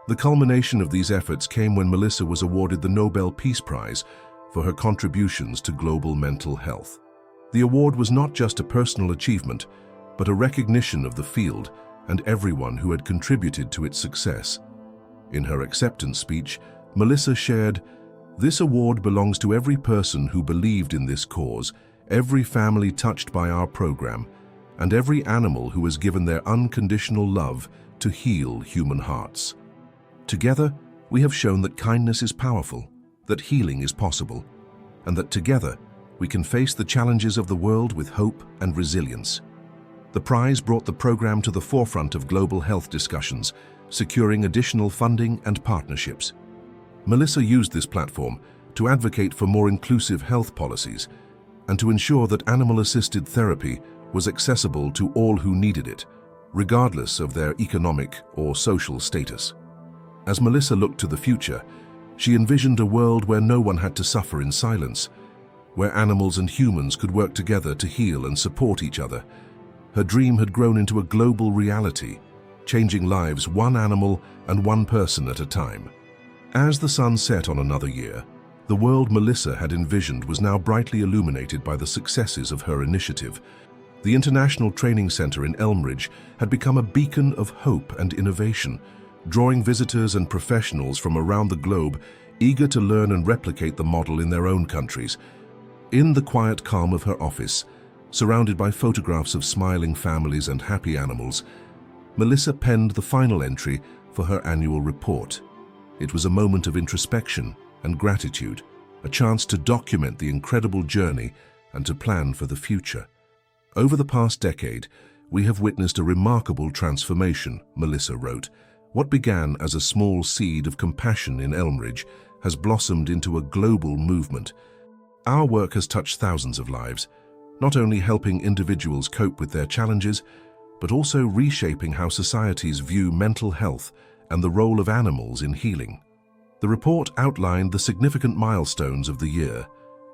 The culmination of these efforts came when Melissa was awarded the Nobel Peace Prize for her contributions to global mental health. The award was not just a personal achievement, but a recognition of the field and everyone who had contributed to its success. In her acceptance speech, Melissa shared, "This award belongs to every person who believed in this cause, every family touched by our program, and every animal who has given their unconditional love to heal human hearts. Together, we have shown that kindness is powerful, that healing is possible, and that together we can face the challenges of the world with hope and resilience." The prize brought the program to the forefront of global health discussions, securing additional funding and partnerships. Melissa used this platform to advocate for more inclusive health policies and to ensure that animal-assisted therapy was accessible to all who needed it, regardless of their economic or social status. As Melissa looked to the future, she envisioned a world where no one had to suffer in silence, where animals and humans could work together to heal and support each other. Her dream had grown into a global reality, changing lives one animal and one person at a time. As the sun set on another year, the world Melissa had envisioned was now brightly illuminated by the successes of her initiative. The International Training Center in Elmridge had become a beacon of hope and innovation, drawing visitors and professionals from around the globe eager to learn and replicate the model in their own countries. In the quiet calm of her office, surrounded by photographs of smiling families and happy animals, Melissa penned the final entry for her annual report. It was a moment of introspection and gratitude, a chance to document the incredible journey and to plan for the future. "Over the past decade, we have witnessed a remarkable transformation," Melissa wrote. "What began as a small seed of compassion in Elmridge has blossomed into a global movement. Our work has touched thousands of lives, not only helping individuals cope with their challenges, but also reshaping how societies view mental health and the role of animals in healing." The report outlined the significant milestones of the year,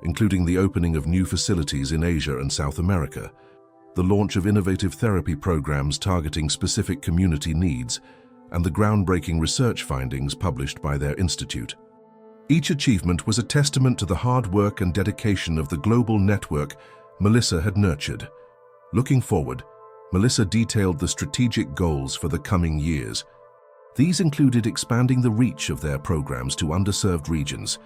including the opening of new facilities in Asia and South America, the launch of innovative therapy programs targeting specific community needs, and the groundbreaking research findings published by their institute. Each achievement was a testament to the hard work and dedication of the global network Melissa had nurtured. Looking forward, Melissa detailed the strategic goals for the coming years. These included expanding the reach of their programs to underserved regions,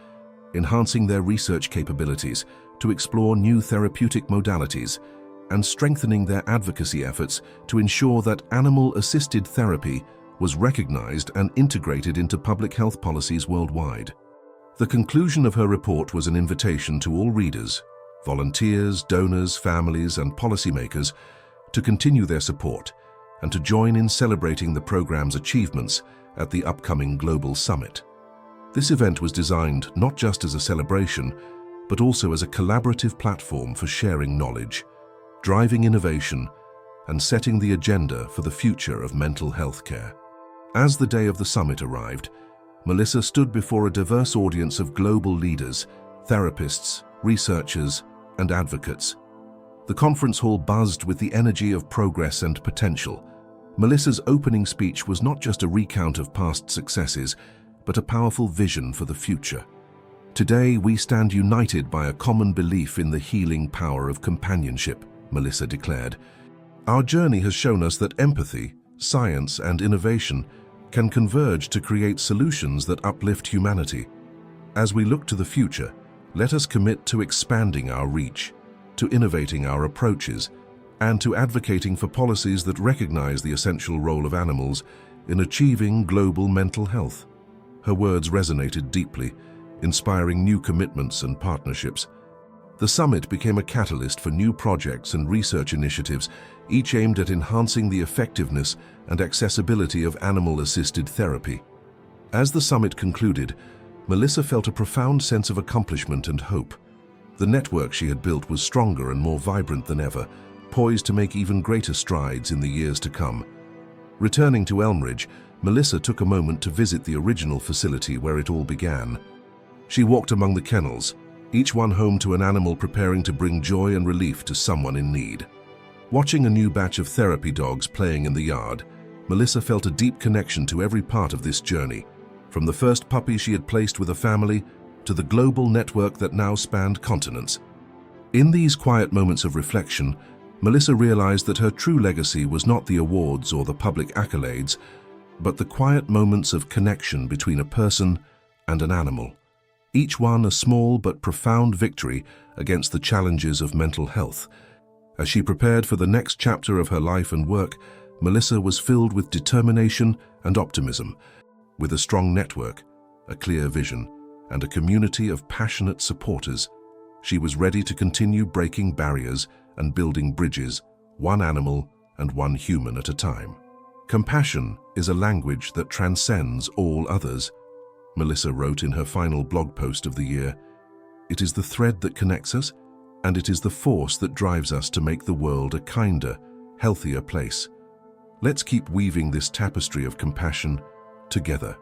enhancing their research capabilities to explore new therapeutic modalities, and strengthening their advocacy efforts to ensure that animal-assisted therapy was recognized and integrated into public health policies worldwide. The conclusion of her report was an invitation to all readers, volunteers, donors, families, and policymakers to continue their support and to join in celebrating the program's achievements at the upcoming Global Summit. This event was designed not just as a celebration, but also as a collaborative platform for sharing knowledge, driving innovation, and setting the agenda for the future of mental health care. As the day of the summit arrived, Melissa stood before a diverse audience of global leaders, therapists, researchers, and advocates. The conference hall buzzed with the energy of progress and potential. Melissa's opening speech was not just a recount of past successes, but a powerful vision for the future. Today, we stand united by a common belief in the healing power of companionship, Melissa declared. Our journey has shown us that empathy, science, and innovation can converge to create solutions that uplift humanity. As we look to the future, let us commit to expanding our reach, to innovating our approaches, and to advocating for policies that recognize the essential role of animals in achieving global mental health. Her words resonated deeply, inspiring new commitments and partnerships. The summit became a catalyst for new projects and research initiatives, each aimed at enhancing the effectiveness and accessibility of animal-assisted therapy. As the summit concluded, Melissa felt a profound sense of accomplishment and hope. The network she had built was stronger and more vibrant than ever, poised to make even greater strides in the years to come. Returning to Elmridge, Melissa took a moment to visit the original facility where it all began. She walked among the kennels, each one home to an animal preparing to bring joy and relief to someone in need. Watching a new batch of therapy dogs playing in the yard, Melissa felt a deep connection to every part of this journey, from the first puppy she had placed with a family to the global network that now spanned continents. In these quiet moments of reflection, Melissa realized that her true legacy was not the awards or the public accolades, but the quiet moments of connection between a person and an animal. Each one a small but profound victory against the challenges of mental health. As she prepared for the next chapter of her life and work, Melissa was filled with determination and optimism. With a strong network, a clear vision, and a community of passionate supporters, she was ready to continue breaking barriers and building bridges, one animal and one human at a time. Compassion is a language that transcends all others, Melissa wrote in her final blog post of the year. It is the thread that connects us, and it is the force that drives us to make the world a kinder, healthier place. Let's keep weaving this tapestry of compassion together.